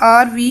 RV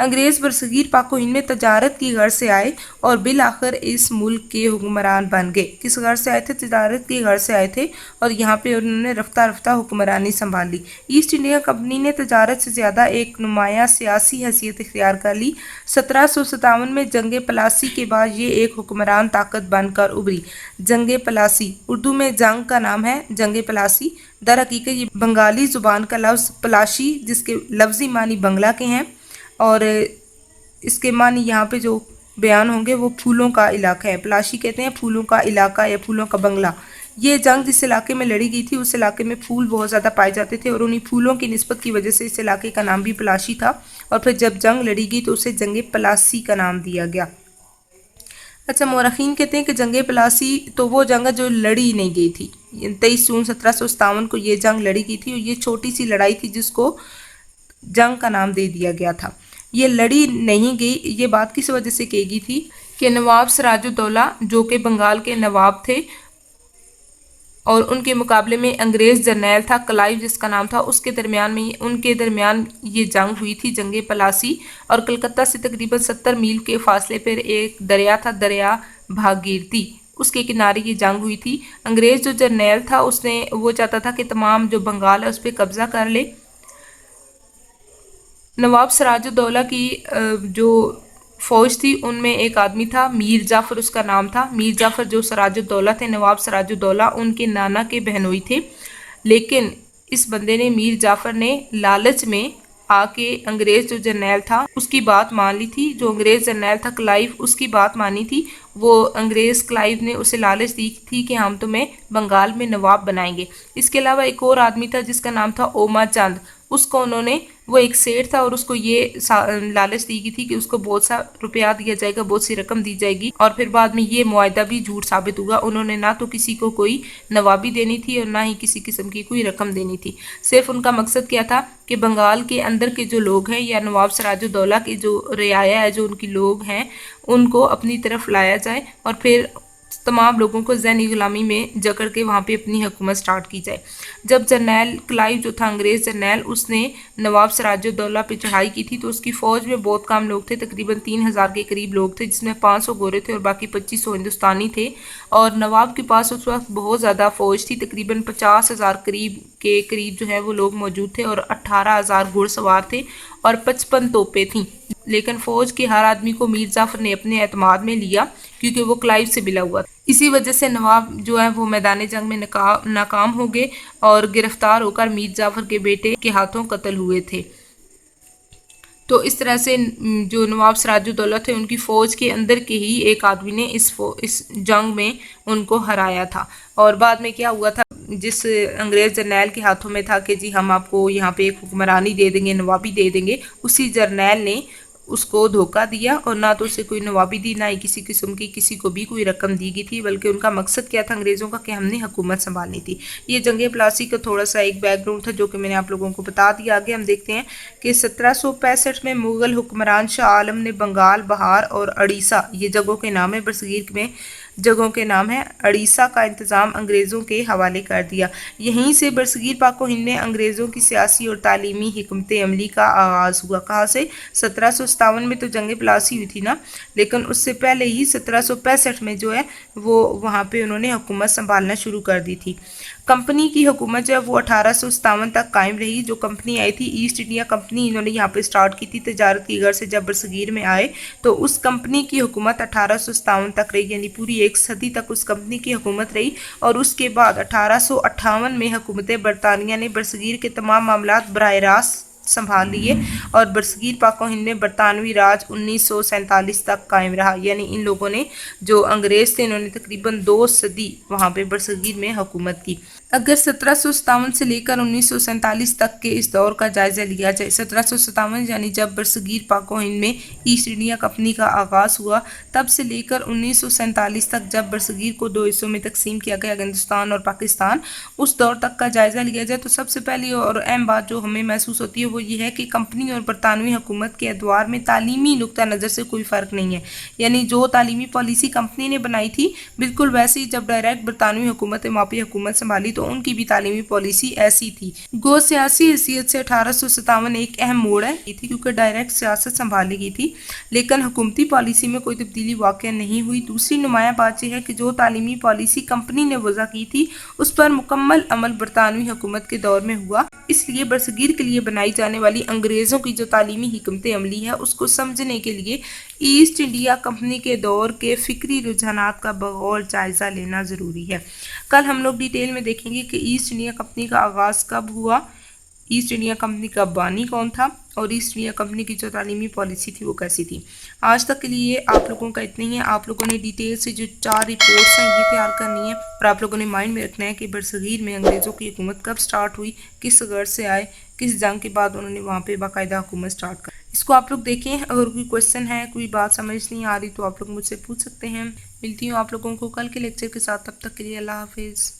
انگریز برصغیر پاک و ہند میں تجارت کی غرض سے آئے اور بالآخر اس ملک کے حکمران بن گئے۔ کس غرض سے آئے تھے؟ تجارت کی غرض سے آئے تھے اور یہاں پہ انہوں نے رفتہ رفتہ حکمرانی سنبھال لی۔ ایسٹ انڈیا کمپنی نے تجارت سے زیادہ ایک نمایاں سیاسی حیثیت اختیار کر لی۔ 1757 میں جنگ پلاسی کے بعد یہ ایک حکمران طاقت بن کر ابھری۔ جنگ پلاسی اردو میں جنگ کا نام ہے، جنگ پلاسی در حقیقت یہ بنگالی زبان کا لفظ پلاشی جس کے لفظی معنی بنگلہ کے ہیں اور اس کے معنی یہاں پہ جو بیان ہوں گے وہ پھولوں کا علاقہ ہے۔ پلاشی کہتے ہیں پھولوں کا علاقہ یا پھولوں کا بنگلہ۔ یہ جنگ جس علاقے میں لڑی گئی تھی اس علاقے میں پھول بہت زیادہ پائے جاتے تھے اور انہی پھولوں کی نسبت کی وجہ سے اس علاقے کا نام بھی پلاشی تھا، اور پھر جب جنگ لڑی گئی تو اسے جنگ پلاسی کا نام دیا گیا۔ اچھا، مورخین کہتے ہیں کہ جنگ پلاسی تو وہ جنگ ہے جو لڑی نہیں گئی تھی۔ 23 جون 1757 کو یہ جنگ لڑی گئی تھی اور یہ چھوٹی سی لڑائی تھی جس کو جنگ کا نام دے دیا گیا تھا۔ یہ لڑی نہیں گئی، یہ بات کس وجہ سے کہی گئی تھی کہ نواب سراج الدولہ جو کہ بنگال کے نواب تھے اور ان کے مقابلے میں انگریز جرنیل تھا کلائیو جس کا نام تھا، ان کے درمیان یہ جنگ ہوئی تھی، جنگ پلاسی، اور کلکتہ سے تقریباً 70 میل کے فاصلے پر ایک دریا تھا، دریا بھاگیرتی، اس کے کنارے یہ جنگ ہوئی تھی۔ انگریز جو جرنیل تھا وہ چاہتا تھا کہ تمام جو بنگال ہے اس پہ قبضہ کر لے۔ نواب سراج الدولہ کی جو فوج تھی ان میں ایک آدمی تھا میر جعفر، اس کا نام تھا میر جعفر، جو سراج الدولہ تھے، نواب سراج الدولہ ان کے نانا کے بہنوئی تھے، لیکن اس بندے نے میر جعفر نے لالچ میں آ کے انگریز جو جرنیل تھا اس کی بات مان لی تھی، جو انگریز جرنیل تھا کلائیو اس کی بات مانی تھی، وہ انگریز کلائیو نے اسے لالچ دی تھی کہ ہم تمہیں بنگال میں نواب بنائیں گے۔ اس کے علاوہ ایک اور آدمی تھا جس کا نام تھا اوما چاند، اس کو انہوں نے، وہ ایک سیٹ تھا اور اس کو یہ لالچ دی گئی تھی کہ اس کو بہت سا روپیہ دیا جائے گا، بہت سی رقم دی جائے گی، اور پھر بعد میں یہ معاہدہ بھی جھوٹ ثابت ہوگا۔ انہوں نے نہ تو کسی کو کوئی نوابی دینی تھی اور نہ ہی کسی قسم کی کوئی رقم دینی تھی، صرف ان کا مقصد کیا تھا کہ بنگال کے اندر کے جو لوگ ہیں یا نواب سراج الدولہ کے جو رعایا ہے، جو ان کی لوگ ہیں، ان کو اپنی طرف لایا جائے اور پھر تمام لوگوں کو ذہنی غلامی میں جکڑ کے وہاں پہ اپنی حکومت سٹارٹ کی جائے۔ جب جرنیل کلائیو جو تھا انگریز جرنیل، اس نے نواب سراج الدولہ پہ چڑھائی کی تھی تو اس کی فوج میں بہت کم لوگ تھے، تقریباً 3000 کے قریب لوگ تھے، جس میں 500 گورے تھے اور باقی 2500 ہندوستانی تھے، اور نواب کے پاس اس وقت بہت زیادہ فوج تھی، تقریباً 50,000 کے قریب جو ہے وہ لوگ موجود تھے اور 18,000 گھڑ سوار تھے اور 55 توپیں تھیں، لیکن فوج کے ہر آدمی کو میر جعفر نے اپنے اعتماد میں لیا کیونکہ وہ کلائیو سے ملا ہوا تھا۔ اسی وجہ سے نواب جو ہے وہ میدان جنگ میں ناکام ہو گئے اور گرفتار ہو کر میر جعفر کے بیٹے کے ہاتھوں قتل ہوئے تھے۔ تو اس طرح سے جو نواب سراج الدولہ تھے ان کی فوج کے اندر کے ہی ایک آدمی نے اس جنگ میں ان کو ہرایا تھا، اور بعد میں کیا ہوا تھا، جس انگریز جرنیل کے ہاتھوں میں تھا کہ جی ہم آپ کو یہاں پہ ایک حکمرانی دے دیں گے، نوابی دے دیں گے، اسی جرنیل نے اس کو دھوکہ دیا اور نہ تو اسے کوئی نوابی دی، نہ ہی کسی قسم کی کسی کو بھی کوئی رقم دی گئی تھی، بلکہ ان کا مقصد کیا تھا انگریزوں کا کہ ہم نے حکومت سنبھالنی تھی۔ یہ جنگ پلاسی کا تھوڑا سا ایک بیک گراؤنڈ تھا جو کہ میں نے آپ لوگوں کو بتا دیا۔ آگے ہم دیکھتے ہیں کہ 1765 میں مغل حکمران شاہ عالم نے بنگال، بہار اور اڑیسہ، یہ جگہوں کے نام ہے، برصغیر میں جگہوں کے نام ہے، اڑیسہ کا انتظام انگریزوں کے حوالے کر دیا۔ یہیں سے برصغیر پاک و ہند میں انگریزوں کی سیاسی اور تعلیمی حکمت عملی کا آغاز ہوا۔ کہاں سے؟ 1757 میں تو جنگ پلاسی ہوئی تھی نا، لیکن اس سے پہلے ہی 1765 میں جو ہے وہ وہاں پہ انہوں نے حکومت سنبھالنا شروع کر دی تھی۔ کمپنی کی حکومت جو ہے وہ 1857 تک قائم رہی۔ جو کمپنی آئی تھی ایسٹ انڈیا کمپنی، انہوں نے یہاں پہ سٹارٹ کی تھی تجارت کی غرض سے، جب برصغیر میں آئے تو اس کمپنی کی حکومت 1857 تک رہی، یعنی پوری ایک صدی تک اس کمپنی کی حکومت رہی، اور اس کے بعد 1858 میں حکومت برطانیہ نے برصغیر کے تمام معاملات براہ راست سنبھال لیے اور برصغیر پاک و ہند میں برطانوی راج 1947 تک قائم رہا، یعنی ان لوگوں نے جو انگریز تھے انہوں نے تقریباً 2 صدی وہاں پہ برصغیر میں حکومت کی۔ اگر 1757 سے لے کر 1947 تک کے اس دور کا جائزہ لیا جائے، 1757 یعنی جب برصغیر پاک و ہند میں ایسٹ انڈیا کمپنی کا آغاز ہوا، تب سے لے کر 1947 تک جب برصغیر کو 2 حصوں میں تقسیم کیا گیا، ہندوستان اور پاکستان، اس دور تک کا جائزہ لیا جائے تو سب سے پہلی اور اہم بات جو ہمیں محسوس ہوتی ہے وہ یہ ہے کہ کمپنی اور برطانوی حکومت کے ادوار میں تعلیمی نقطہ نظر سے کوئی فرق نہیں ہے، یعنی جو تعلیمی پالیسی کمپنی نے بنائی تھی بالکل ویسے ہی جب ڈائریکٹ برطانوی حکومت وہاں پہ حکومت سنبھالی تو تو ان کی بھی تعلیمی پالیسی ایسی تھی۔ گو سیاسی حیثیت سے 1857 ایک اہم موڑ ہے تھی کیونکہ ڈائریکٹ سیاست سنبھالی گئی تھی، لیکن حکومتی پالیسی میں کوئی تبدیلی واقع نہیں ہوئی۔ دوسری نمایاں بات یہ ہے کہ جو تعلیمی پالیسی کمپنی نے وضع کی تھی اس پر مکمل عمل برطانوی حکومت کے دور میں ہوا، اس لیے برصغیر کے لیے بنائی جانے والی انگریزوں کی جو تعلیمی حکمت عملی ہے اس کو سمجھنے کے لیے ایسٹ انڈیا کمپنی کے دور کے فکری رجحانات کا بغور جائزہ لینا ضروری ہے۔ کل ہم لوگ ڈیٹیل میں دیکھیں گے کہ ایسٹ انڈیا کمپنی کا آغاز کب ہوا، ایسٹ انڈیا کمپنی کا بانی کون تھا، اور ایسٹ انڈیا کمپنی کی جو تعلیمی پالیسی تھی وہ کیسی تھی۔ آج تک کے لیے آپ لوگوں کا اتنا ہی ہے۔ آپ لوگوں نے ڈیٹیل سے جو 4 رپورٹس ہیں یہ تیار کرنی ہے اور آپ لوگوں نے مائنڈ میں رکھنا ہے کہ برصغیر میں انگریزوں کی حکومت کب سٹارٹ ہوئی، کس غرض سے آئے، کس جنگ کے بعد انہوں نے وہاں پہ باقاعدہ حکومت سٹارٹ کر۔ اس کو آپ لوگ دیکھیں، اگر کوئی کویشچن ہے، کوئی بات سمجھ نہیں آ رہی تو آپ لوگ مجھ سے پوچھ سکتے ہیں۔ ملتی ہوں آپ لوگوں کو کل کے لیکچر کے ساتھ، تب تک کے لیے اللہ حافظ۔